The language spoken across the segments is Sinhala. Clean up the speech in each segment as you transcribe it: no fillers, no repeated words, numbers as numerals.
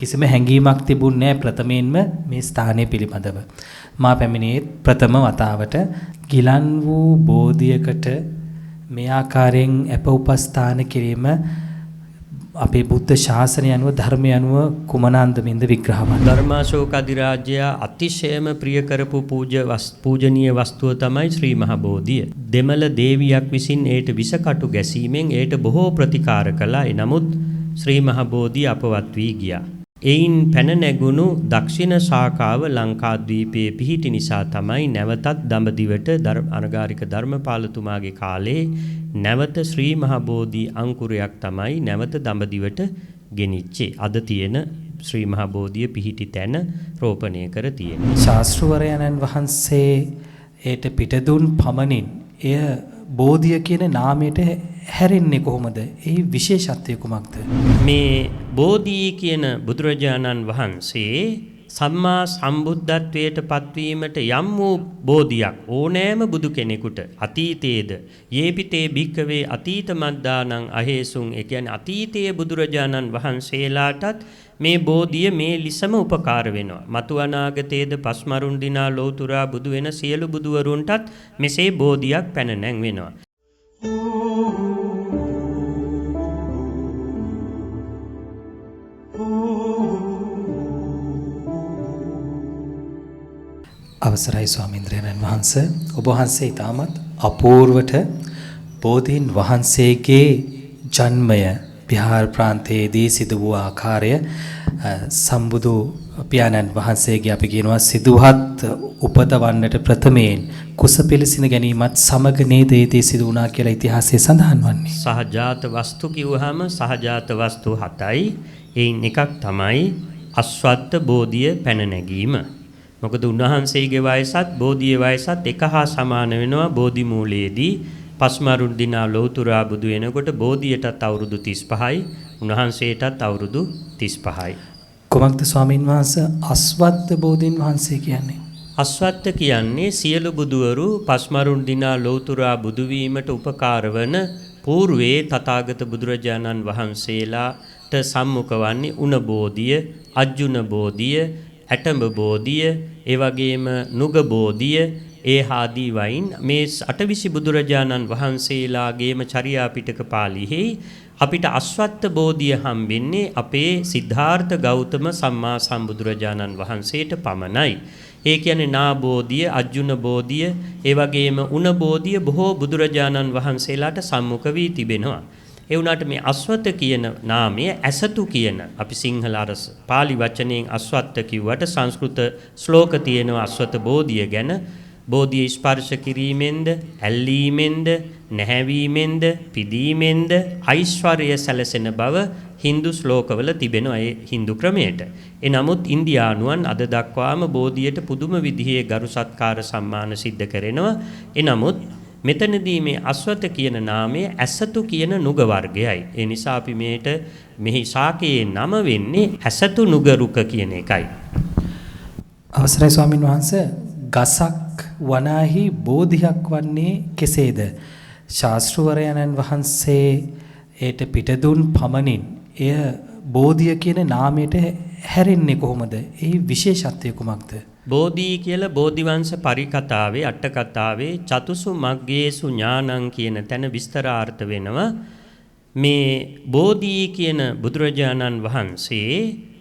කිසිම හැඟීමක් තිබුණේ නැහැ ප්‍රථමයෙන්ම මේ ස්ථානය පිළිබඳව. මා පැමිණියේ ප්‍රථම වතාවට ගිලන් වූ බෝධියකට මේ ආකාරයෙන් අප උපස්ථාන කිරීම අපේ බුද්ධ ශාසනය අනුව ධර්මය අනුව කුමනාන්දමින්ද විග්‍රහවත්. ධර්මාශෝක අධිරාජ්‍ය අතිශයම ප්‍රිය කරපු පූජනීය වස්තුව තමයි ශ්‍රී මහ බෝධිය. දෙමළ දේවියක් විසින් ඒට විසකටු ගැසීමෙන් ඒට බොහෝ ප්‍රතිකාර කළා. නමුත් ශ්‍රී මහ බෝධිය අපවත් වී ගියා. එයින් පැන නැගුණු දක්ෂිණ ශාඛාව ලංකාද්වීපයේ පිහිටි නිසා තමයි නැවතත් දඹදිවට අනගාരിക ධර්මපාලතුමාගේ කාලේ නැවත ශ්‍රී මහ බෝධි අංකුරයක් තමයි නැවත දඹදිවට ගෙනිච්චේ. අද තියෙන ශ්‍රී මහ බෝධිය පිහිටි තැන රෝපණය කර තියෙනවා. ශාස්ත්‍රවරයන්න් වහන්සේ ඒට පිටදුන් පමණින් එය බෝධිය කියන නාමයට හැරෙන්නේ කොහොමද? ඒ විශේෂත්වය කුමක්ද? මේ බෝධි කියන බුදුරජාණන් වහන්සේ සම්මා සම්බුද්ධත්වයට පත්වීමට යම් වූ බෝධියක් ඕනෑම බුදු කෙනෙකුට අතීතයේද යේපිතේ භික්කවේ අතීත මද්දානං අහේසුන් ඒ කියන්නේ අතීතයේ බුදුරජාණන් වහන්සේලාටත් මේ බෝධිය මේ ලිසම උපකාර වෙනවා. මතු අනාගතයේද පස්මරුන් දිනා ලෝතුරා බුදු වෙන සියලු බුදුවරුන්ටත් මෙසේ බෝධියක් පැන නැංවෙනවා. අවසරයි ස්වාමීන්ද්‍රයන් වහන්සේ, ඔබ වහන්සේ ඊටමත් අපූර්වට බෝධීන් වහන්සේගේ ජන්මය බිහාර ප්‍රාන්තයේදී සිදු වූ ආකාරය සම්බුදු පියාණන් වහන්සේගේ අපි කියනවා සිදුහත් උපදවන්නට ප්‍රථමයෙන් කුස පිළිසින ගැනීමත් සමග නේද ඒ සිදු වුණා කියලා ඉතිහාසයේ සඳහන් වන්නේ. සහජාත වස්තු කිව්වහම සහජාත වස්තු 7යි. එයින් එකක් තමයි අස්වත්ත බෝධිය පැන නැගීම. මොකද උන්වහන්සේගේ වයසත් බෝධියේ වයසත් එක හා සමාන වෙනවා. බෝධි මූලයේදී පස්මරුන් දිනා ලෝතුරා බුදු වෙනකොට බෝධියටත් අවුරුදු 35යි, උන්වහන්සේටත් අවුරුදු 35යි. කොමක්ද ස්වාමීන් වහන්සේ අස්වත්ත බෝධීන් වහන්සේ කියන්නේ? අස්වත්ත කියන්නේ සියලු බුදුවරු පස්මරුන් දිනා ලෝතුරා බුදු වීමට උපකාර වන పూర్වේ තථාගත බුදුරජාණන් වහන්සේලාට සම්මුඛ වන්නේ උණ බෝධිය, අජ්ජුන බෝධිය, ඇටඹ බෝධිය, ඒ වගේම නුග බෝධිය, ඒ ආදී වයින් මේ අටවිසි බුදුරජාණන් වහන්සේලාගේම චර්යා පිටක පාළිෙහි අපිට අස්වත්ත බෝධිය හම්බෙන්නේ අපේ සිද්ධාර්ථ ගෞතම සම්මා සම්බුදුරජාණන් වහන්සේට පමණයි. ඒ කියන්නේ නා බෝධිය, අජ්ජුන බෝධිය, ඒ වගේම උණ බෝධිය බොහෝ බුදුරජාණන් වහන්සේලාට සම්මුඛ වී තිබෙනවා. ඒ වුණාට මේ අස්වත කියන නාමය ඇසතු කියන අපි සිංහල අරස පාලි වචනයෙන් අස්වත්ත කිව්වට සංස්කෘත ශ්ලෝක තියෙනවා අස්වත බෝධිය ගැන. බෝධිය ස්පර්ශ කිරීමෙන්ද, ඇල්ලීමෙන්ද, නැහැවීමෙන්ද, පිදීමෙන්ද ඓශ්වර්ය සැලසෙන බව හින්දු ශ්ලෝකවල තිබෙනවා ඒ හින්දු ක්‍රමයට. නමුත් ඉන්දියානුවන් අද දක්වාම බෝධියට පුදුම විදිහේ ගරු සත්කාර සම්මාන සිද්ධ කරනවා. නමුත් මෙතනදී මේ අස්වත කියන නාමය ඇසතු කියන නුග වර්ගයයි. ඒ නිසා අපි මෙහි ශාකයේ නම වෙන්නේ ඇසතු නුග රුක කියන එකයි. අවසරයි ස්වාමීන් වහන්සේ, ගසක් වනාහි බෝධියක් වන්නේ කෙසේද? ශාස්ත්‍රවරයන්න් වහන්සේ ඒට පිටදුන් පමණින් එය බෝධිය කියන නාමයට හැරෙන්නේ කොහොමද? ඒ විශේෂත්වය කුමක්ද? බෝධි කියලා බෝධිවංශ පරිකතාවේ අට කතාවේ චතුසු මග්ගේසු ඥානං කියන තැන විස්තරාර්ථ වෙනවා. මේ බෝධි කියන බුදුරජාණන් වහන්සේ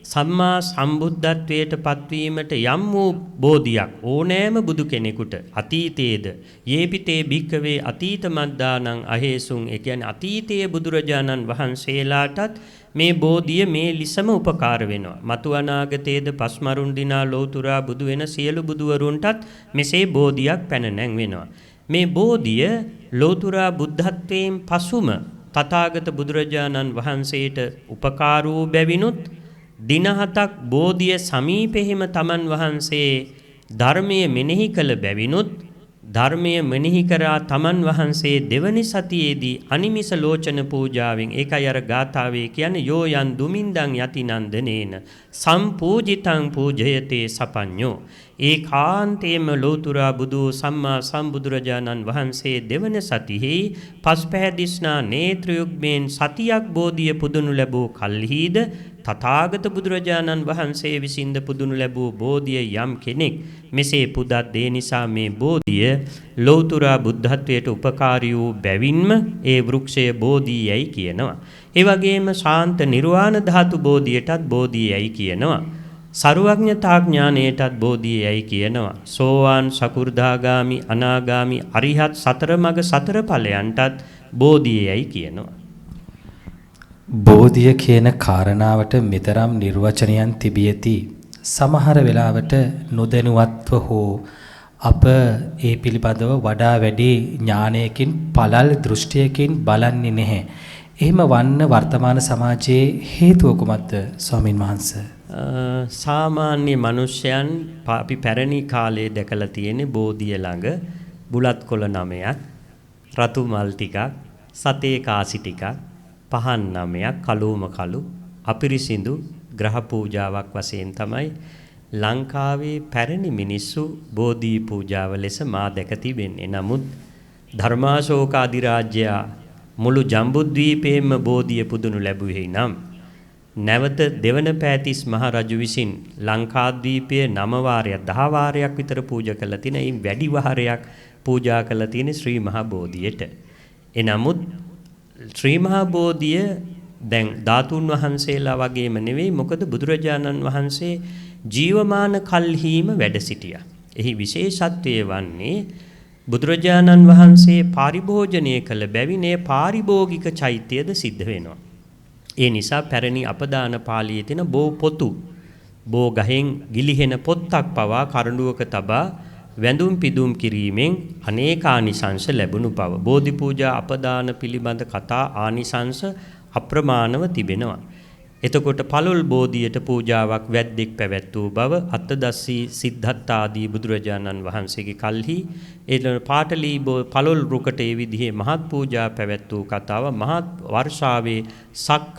සම්මා සම්බුද්ධත්වයට පත්වීමට යම් වූ බෝධියක් ඕනෑම බුදු කෙනෙකුට අතීතයේද යේපිතේ භික්කවේ අතීත මද්දානං අහේසුන් ඒ කියන්නේ අතීතයේ බුදුරජාණන් වහන්සේලාටත් මේ බෝධිය මේ ලිසම උපකාර වෙනවා. මතු අනාගතයේද පස්මරුන් දිනා ලෝතුරා බුදු වෙන සියලු බුදුවරුන්ටත් මෙසේ බෝධියක් පැන නැංවෙනවා. මේ බෝධිය ලෝතුරා බුද්ධත්වයෙන් පසුම තථාගත බුදුරජාණන් වහන්සේට උපකාර වූ බැවිනුත් දින 7ක් බෝධිය සමීපෙහිම තමන් වහන්සේ ධර්මයේ මෙනෙහි කළ බැවිනුත් ධර්මයේ මෙනෙහි කරා තමන් වහන්සේ දෙවනි සතියේදී අනිමිස ලෝචන පූජාවෙන් ඒකයි අර ගාථාවේ කියන්නේ යෝ යන් දුමින්දං යති නන්දනේන සම්පූජිතං පූජයතේ සපඤ්ඤෝ ඒකාන්තේම ලෝතුරා බුදු සම්මා සම්බුදුරජාණන් වහන්සේ දෙවන සතියෙහි පස්පැහැදිස්නා නේත්‍රයුග්මෙන් සතියක් බෝධිය පුදනු ලැබූ කල්හිද තථාගත බුදුරජාණන් වහන්සේ විසින්ද පුදුනු ලැබූ බෝධිය යම් කෙනෙක් මෙසේ පුදත් ඒ නිසා මේ බෝධිය ලෞතුරා බුද්ධත්වයට උපකාරී වූ බැවින්ම ඒ වෘක්ෂය බෝධියයි කියනවා. ඒ වගේම ශාන්ත නිර්වාණ ධාතු බෝධියටත් බෝධියයි කියනවා. සර්වඥතා ඥානයටත් බෝධියයි කියනවා. සෝවාන් සකු르දාගාමි අනාගාමි අරිහත් සතර මඟ සතර ඵලයන්ටත් බෝධියයි කියනවා. බෝධිය කියන කාරණාවට මෙතරම් නිර්වචනයන් තිබියති. සමහර වෙලාවට නොදැනුවත්ව හෝ අප ඒ පිළිබඳව වඩා වැඩි ඥානයකින් පළල් දෘෂ්ටියකින් බලන්නේ නැහැ. එහෙම වන්න වර්තමාන සමාජයේ හේතුව කුමක්ද ස්වාමින් වහන්සේ? සාමාන්‍ය මිනිසයන් අපි පැරණි කාලයේ දැකලා තියෙන බෝධිය ළඟ බුලත් කොළ 9ක්, රතු මල් ටිකක්, සතේ කාසි ටිකක්, පහන් 9ක්, කළුම කළු අපිරිසිදු ග්‍රහ පූජාවක් වශයෙන් තමයි ලංකාවේ පැරණි මිනිස්සු බෝධි පූජාව ලෙස මා දැක තිබෙන්නේ. නමුත් ධර්මාශෝක අධිරාජ්‍යයා මුළු ජම්බුද්වීපයේම බෝධිය පුදුනු ලැබුවේ නම් නැවත දෙවන පෑතිස් මහ රජු විසින් ලංකාද්වීපයේ 9 වාරයක් 10 වාරයක් විතර පූජා කළා තියෙන. ඒ වැඩි වාරයක් පූජා කළා තියෙන ශ්‍රී මහා බෝධියට. එනමුත් ශ්‍රී මහා බෝධිය දැන් ධාතුන් වහන්සේලා වගේම නෙවෙයි. මොකද බුදුරජාණන් වහන්සේ ජීවමාන කල්හිම වැඩ සිටියා. එහි විශේෂත්වය වන්නේ බුදුරජාණන් වහන්සේ පරිභෝජනය කළ බැවින් ඒ පාරිභෝගික චෛත්‍යද සිද්ධ වෙනවා. ඒ නිසා පැරණි අපදාන පාළියේ තියෙන බෝ පොතු බෝ ගහෙන් ගිලිහෙන පොත්තක් පවා කරඬුවක තබා වැඳුම් පිදුම් කිරීමෙන් අනේක ආනිසංස ලැබුණු බව. බෝධි පූජා අපදාන පිළිබඳ කතා ආනිසංස අප්‍රමාණව තිබෙනවා. එතකොට පළල් බෝධියට පූජාවක් වැද්දෙක් පැවැත්වූ බව අත්තදස්සී සිද්ධාර්ථ ආදී බුදුරජාණන් වහන්සේගේ කල්හි ඒ පාටලී පළල් රුකට ඒ විදිහේ මහත් පූජා පැවැත්වූ කතාව මහත් වර්ෂාවේ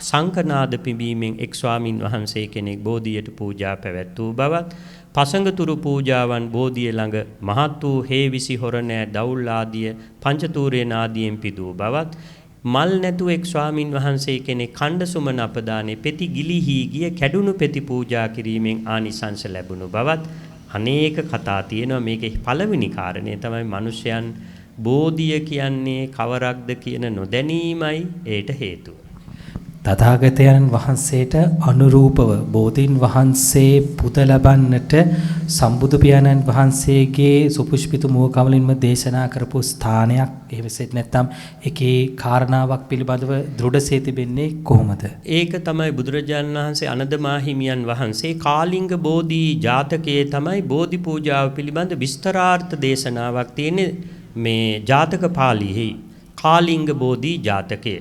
සංකනාද පිඹීමෙන් එක් ස්වාමින් වහන්සේ කෙනෙක් බෝධියට පූජා පැවැත්වූ බවත් පසඟතුරු පූජාවන් බෝධිය ළඟ මහත් වූ හේවිසි හොරණෑ දවුල් ආදිය පංචතූරේන ආදියෙන් පිදූ බවත් මල් නැතුව එක් ස්වාමින් වහන්සේ කෙනෙක් ඛණ්ඩ සුමන අපදානේ පෙති ගිලිහි ගිය කැඩුණු පෙති පූජා කිරීමෙන් ආනිසංස ලැබුණු බවත් අනේක කතා තියෙනවා. මේකේ පළවෙනි කාරණේ තමයි මිනිසයන් බෝධිය කියන්නේ කවරක්ද කියන නොදැනීමයි ඒට හේතුව. තථාගතයන් වහන්සේට අනුරූපව බෝධීන් වහන්සේ පුද ලබන්නට සම්බුදු පියාණන් වහන්සේගේ සුපුෂ්පිත මුව කමලින්ම දේශනා කරපු ස්ථානයක් එහෙමසෙත් නැත්නම් එකේ කාරණාවක් පිළිබඳව දෘಢසේ තිබෙන්නේ කොහොමද? ඒක තමයි බුදුරජාණන් වහන්සේ අනද මාහිමියන් වහන්සේ කාලිංග බෝධි ජාතකයේ තමයි බෝධි පූජාව පිළිබඳ විස්තරාර්ථ දේශනාවක් තියෙන්නේ මේ ජාතක පාළියේ කාලිංග බෝධි ජාතකයේ.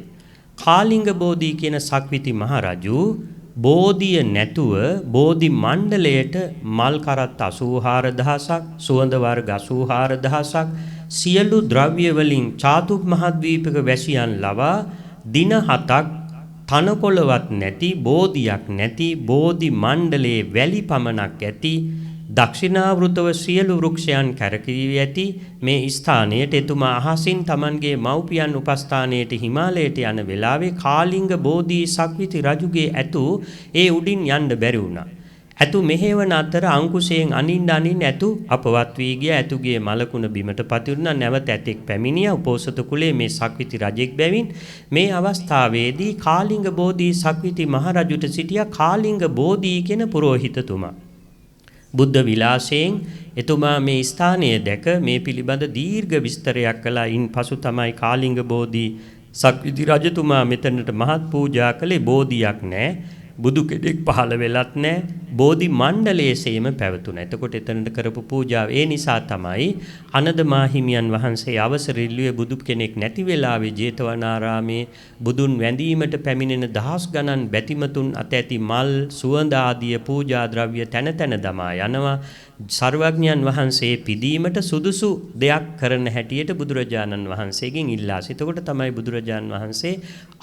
කාලිංග බෝධි කියන සක්විති මහරජු බෝධිය නැතුව බෝධි මණ්ඩලයට මල් කරත් 84000ක් සුවඳ වර්ග 84000ක් සියලු ද්‍රව්‍ය වලින් චාතුක් මහද්වීපක වැසියන් ලවා දින 7ක් තනකොළවත් නැති බෝධියක් නැති බෝධි මණ්ඩලයේ වැලි පමණක් ඇති දක්ෂිනාවෘතව සියලු වෘක්ෂයන් කැරකී ඇති මේ ස්ථානයට එතුමා අහසින් Tamanගේ මව්පියන් උපස්ථානයට හිමාලයට යන වෙලාවේ කාලිංග බෝධි සක්විති රජුගේ ඇතු ඒ උඩින් යන්න බැරි වුණා. ඇතු මෙහෙවන අතර අංකුශයෙන් අනින්න ඇතු අපවත් වී ගිය ඇතුගේ මලකුණ බිමට පතිරුණා. නැවත ඇතෙක් පැමිණියා. උපෝසත කුලයේ මේ සක්විති රජෙක් බැවින් මේ අවස්ථාවේදී කාලිංග බෝධි සක්විති මහරජුට සිටියා කාලිංග බෝධි කියන පුරෝහිතතුමා. බුද්ධ විලාසයෙන් එතුමා මේ ස්ථානය දැක මේ පිළිබඳ දීර්ඝ විස්තරයක් කළා. ඉන් පසු තමයි කාලිංග බෝධි සක්විති රජතුමා මෙතනට මහත් පූජා කළේ. බෝධියක් නැහැ, බුදු කෙනෙක් පහළ වෙලත් නැහැ, බෝධි මණ්ඩලයේසේම පැවතුණා. එතකොට එතනට කරපු පූජාව ඒ නිසා තමයි අනද මාහිමියන් වහන්සේ අවසර ඉල්ලුවේ බුදු කෙනෙක් නැති වෙලාවේ ජේතවනාරාමේ බුදුන් වැඳීමට පැමිණෙන දහස් ගණන් බැතිමතුන් අත ඇති මල් සුවඳ ආදී පූජා ද්‍රව්‍ය තැන තැන දමා යනවා. සර්වඥයන් වහන්සේ පිදීමට සුදුසු දෙයක් කරන හැටියට බුදුරජාණන් වහන්සේගෙන් ඉල්ලා සිටකොට තමයි බුදුරජාණන් වහන්සේ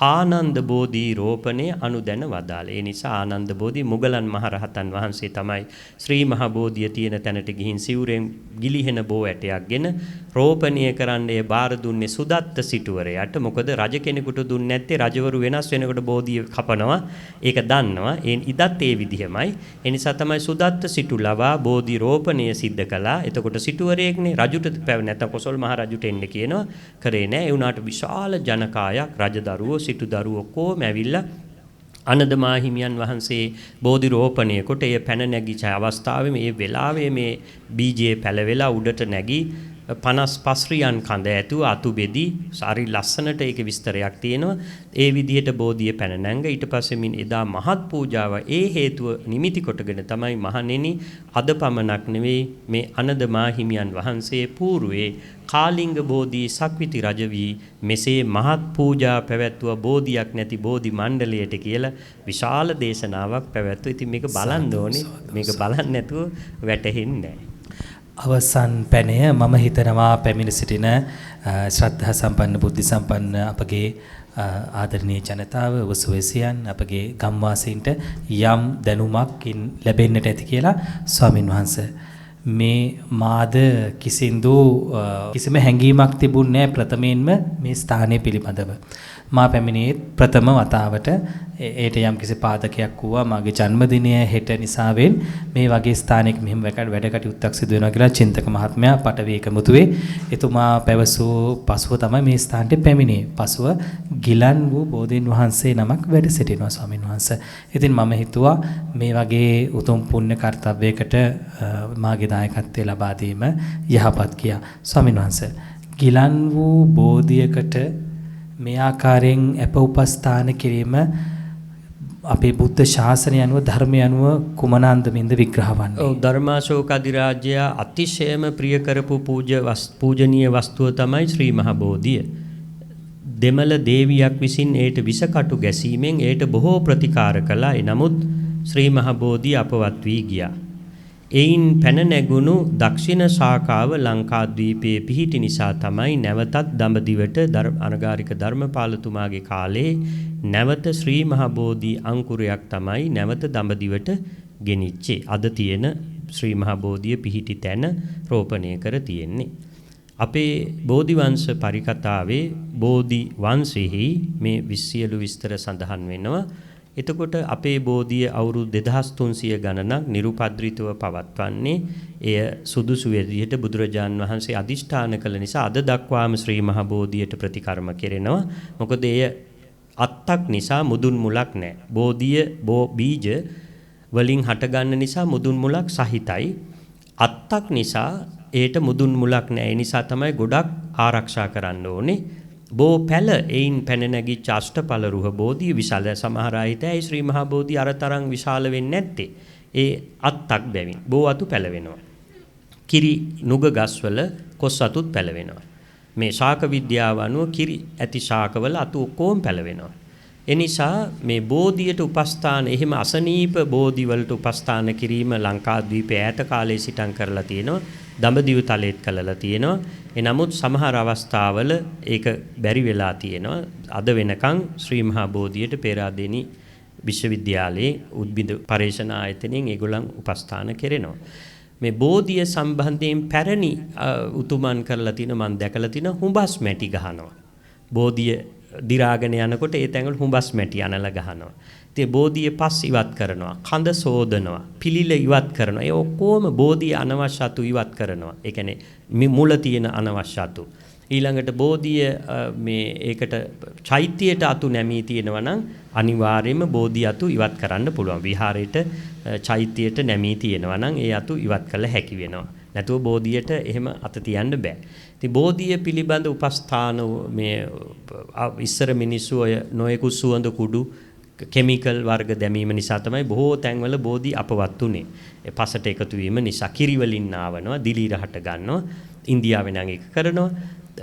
ආනන්ද බෝධි රෝපණය අනුදැන වදාළේ. ඒ නිසා ආනන්ද බෝධි මුගලන් මහරහතන් මහරහතන් වහන්සේ තමයි ශ්‍රී මහ බෝධිය තියෙන තැනට ගිහින් සිවුරෙන් ගිලිහෙන බෝ ඇටයක්ගෙන රෝපණය කරන්නේ බාර දුන්නේ සුදත්ත සිටුවරයාට. මොකද රජ කෙනෙකුට දුන්නේ නැත්තේ රජවරු වෙනස් වෙනකොට බෝධිය කපනවා. ඒක දන්නවා. ඉදත් ඒ විදිහමයි. ඒ නිසා තමයි සුදත්ත සිටු ලවා බෝධි රෝපණය සිද්ධ කළා. එතකොට සිටුවරයෙක්නේ රජුට නැත්නම් කොසල් මහ රජුට එන්න කියනවා. කරේ නැහැ. ඒ වුණාට විශාල ජනකායක් රජදරුවෝ සිටුදරුවෝ කොහොම ඇවිල්ලා ආනන්ද මාහිමියන් වහන්සේ බෝධි රෝපණය කොට එය පැන නැගිච්ච අවස්ථාවේ මේ වෙලාවේ මේ බීජේ පැලවෙලා උඩට නැගී 55 රියන් කඳ ඇතුව අතු බෙදී සාරි ලස්සනට ඒකේ විස්තරයක් තියෙනවා. ඒ විදිහට බෝධිය පැන නැංග ඊට පස්සේ මින් එදා මහත් පූජාව ඒ හේතුව නිමිති කොටගෙන තමයි මහණෙනි අද පමණක් නෙවෙයි මේ ආනන්ද මාහිමියන් වහන්සේ పూర్වේ කාලිංග බෝධි සක්විති රජ වී මෙසේ මහත් පූජා පැවැත්වුව බෝධියක් නැති බෝධි මණ්ඩලයට කියලා විශාල දේශනාවක් පැවැත්වුවා. ඉතින් මේක බලන්න ඕනේ. මේක බලන්න නැතුව වැටහෙන්නේ නැහැ. අවසන් පැනය මම හිතනවා පැමිණ සිටින ශ්‍රද්ධා සම්පන්න බුද්ධ සම්පන්න අපගේ ආදරණීය ජනතාව උසුවැසියන් අපගේ ගම්වාසීන්ට යම් දැනුමක් ලැබෙන්නට ඇති කියලා ස්වාමින් වහන්සේ මේ මාද කිසිම හැඟීමක් තිබුණේ නැහැ ප්‍රථමයෙන්ම මේ ස්ථානය පිළිබඳව. මා පැමිණියේ ප්‍රථම වතාවට ඒට යම් කිසි පාදකයක් වුණා මාගේ ජන්මදිනය හෙට නිසාවෙන් මේ වගේ ස්ථානයක මෙහෙම වැඩ කටයුත්තක් සිදු වෙනවා කියලා චින්තක මහත්මයා පටවේක මුතුවේ එතුමා පැවසූ පසුව තමයි මේ ස්ථානට පැමිණියේ. පසුව ගිලන් වූ බෝධීන් වහන්සේ නමක් වැඩ සිටිනවා ස්වාමීන් වහන්සේ. ඉතින් මම හිතුවා මේ වගේ උතුම් පුණ්‍ය කාර්යයකට මාගේ දායකත්වය ලබා දීම යහපත් කියා. ස්වාමීන් වහන්සේ ගිලන් වූ බෝධියකට මේ ආකාරයෙන් අප උපස්ථාන කිරීම අපේ බුද්ධ ශාසනය අනුව ධර්මය අනුව කුමනාන්දමින්ද විග්‍රහ වන්නේ? ඔව් ධර්මාශෝක අධිරාජ්‍ය අතිශයම ප්‍රිය කරපු පූජනීය වස්තුව තමයි ශ්‍රී මහ බෝධිය. දෙමළ දේවියක් විසින් ඒට විසකටු ගැසීමෙන් ඒට බොහෝ ප්‍රතිකාර කළා. නමුත් ශ්‍රී මහ බෝධිය අපවත් වී ගියා. එයින් පැන නැගුණු දක්ෂිණ ශාඛාව ලංකාද්වීපයේ පිහිටි නිසා තමයි නැවතත් දඹදිවට අනගාരിക ධර්මපාලතුමාගේ කාලේ නැවත ශ්‍රී මහ බෝධි අංකුරයක් තමයි නැවත දඹදිවට ගෙනිච්චේ. අද තියෙන ශ්‍රී මහ බෝධිය පිහිටි තැන රෝපණය කර තියෙන්නේ. අපේ බෝධි වංශ පරිකථාවේ බෝධි වංශෙහි මේ සියලු විස්තර සඳහන් වෙනවා. එතකොට අපේ බෝධිය අවුරුදු 2300 ගණනක් නිරුපද්‍රිතව පවත්වන්නේ එය සුදුසු විදිහට බුදුරජාන් වහන්සේ අදිෂ්ඨාන කළ නිසා අද දක්වාම ශ්‍රී මහ බෝධියට ප්‍රතිකර්ම කෙරෙනවා. මොකද එය අත්තක් නිසා මුදුන් මුලක් නැහැ. බෝධිය බීජ වලින් හටගන්න නිසා මුදුන් මුලක් සහිතයි. අත්තක් නිසා ඒට මුදුන් මුලක් නැහැ. ඒ නිසා තමයි ගොඩක් ආරක්ෂා කරන්න ඕනේ. බෝ පැල එයින් පැන නැගිච්ච අෂ්ටඵල රුහ බෝධිය විශාල සමහර අයතයි ශ්‍රී මහා බෝධිය අර තරම් විශාල වෙන්නේ නැත්තේ. ඒ අත්තක් බැවින් බෝ අතු පැලවෙනවා. කිරි නුග ගස්වල කොස් අතුත් පැලවෙනවා. මේ ශාක විද්‍යාව අනුව කිරි ඇති ශාකවල අතු ඔක්කොම පැලවෙනවා. ඒ නිසා මේ බෝධියට උපස්ථාන එහෙම අසනීප බෝධි වලට උපස්ථාන කිරීම ලංකාද්වීපයේ ඈත කාලයේ සිටන් කරලා තියෙනවා. දඹදිව තලෙත් කළලා තියෙනවා. නමුත් සමහර අවස්ථාවල ඒක බැරි වෙලා තියෙනවා. අද වෙනකන් ශ්‍රී මහා බෝධියට පේරාදෙණි විශ්වවිද්‍යාලයේ උද්භිද පරීක්ෂණ ආයතනයෙන් ඒගොල්ලන් උපස්ථාන කරනවා. මේ බෝධිය සම්බන්ධයෙන් පැරණි උතුමන් කරලා තියෙන මම දැකලා තියෙන හුඹස් මැටි ගහනවා. බෝධිය දිරාගෙන යනකොට ඒ තැඟවල හුඹස් මැටි අනලා ගහනවා. ඉතින් බෝධිය පස් ඉවත් කරනවා, කඳ සෝදනවා, පිළිල ඉවත් කරනවා. ඒ ඔක්කොම බෝධිය අනවශ්‍ය අතු ඉවත් කරනවා. ඒ කියන්නේ මුල තියෙන අනවශ්‍ය අතු. ඊළඟට බෝධිය මේ ඒකට චෛත්‍යයට අතු නැමී තියෙනවා නම් අනිවාර්යයෙන්ම බෝධි අතු ඉවත් කරන්න පුළුවන්. විහාරයට චෛත්‍යයට නැමී තියෙනවා නම් ඒ අතු ඉවත් කළ හැකි වෙනවා. නැතුව බෝධියට එහෙම අත තියන්න බෑ. ඉතින් බෝධිය පිළිබඳ උපස්ථාන මේ ඉස්සර මිනිස්සු ඔය නොයෙකුත් සුවඳ කුඩු කෙමිකල් වර්ග දැමීම නිසා තමයි බොහෝ තැන්වල බෝධි අපවත් උනේ. ඒ පසට එකතු වීම නිසා කිරි වලින් නාවනවා, දිලීර හට ගන්නවා. ඉන්දියාවේ නම් ඒක කරනවා.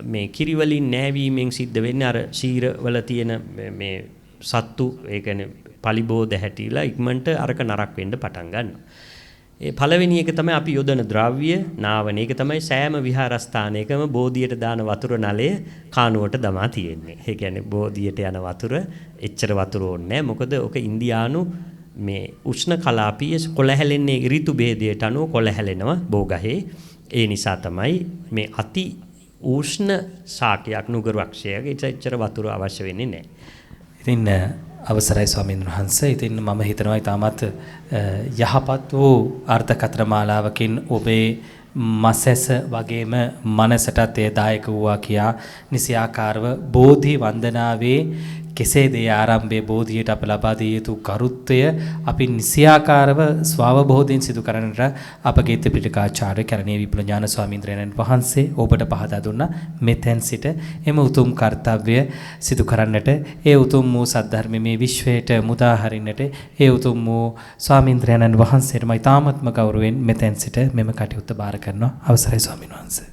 මේ කිරි වලින් නෑවීමෙන් සිද්ධ වෙන්නේ අර ශීර වල තියෙන මේ සත්තු ඒ කියන්නේ පලිබෝධ හැටිලා ඉක්මනට අරක නරක වෙන්න පටන් ගන්නවා. ඒ පළවෙනි එක තමයි අපි යොදන ද්‍රව්‍ය නාවන. ඒක තමයි සෑම විහාරස්ථානයකම බෝධියට දාන වතුර නලය කානුවට දමා තියෙන්නේ. ඒ කියන්නේ බෝධියට යන වතුර එච්චර වතුර ඕනේ නැහැ. මොකද ඔක ඉන්දියානු මේ උෂ්ණ කලාපීය කොළ හැලෙන්නේ ඍතු භේදයට අනුව කොළ හැලෙනවා බෝගහේ. ඒ නිසා තමයි මේ අති උෂ්ණ ශාකයක් නුගරුවක්ෂයක එච්චර වතුර අවශ්‍ය වෙන්නේ නැහැ. ඉතින් අවසරයි ස්වාමීන් වහන්සේ. ඉතින් මම හිතනවා ඊටමත් යහපත් වූ අර්ථකථන මාලාවකින් ඔබේ මසැස වගේම මනසටත් ඒ දායක වූවා කියා නිසියාකාරව බෝධි වන්දනාවේ කෙසේද ආරම්භයේ බෝධියට අප ලබා දිය යුතු කරුත්වය අපි නිසියාකාරව ස්වාවබෝධයෙන් සිදු කරන්නට අපගේ ත්‍රිපිටකාචාර්ය කරණීය විපුල ඥාන ස්වාමීන්ද්‍රයන් වහන්සේ ඔබට පහදා දුන්නා. මෙතෙන් සිට එම උතුම් කාර්යය සිදු කරන්නට ඒ උතුම් වූ සද්ධර්මයේ විශ්වයට මුදා හරින්නට ඒ උතුම් වූ ස්වාමීන්ද්‍රයන් වහන්සේටම ඊ타ත්ම ගෞරවයෙන් මෙතෙන් සිට මෙම කටයුත්ත බාර කරනවා. අවසරයි ස්වාමීන් වහන්සේ.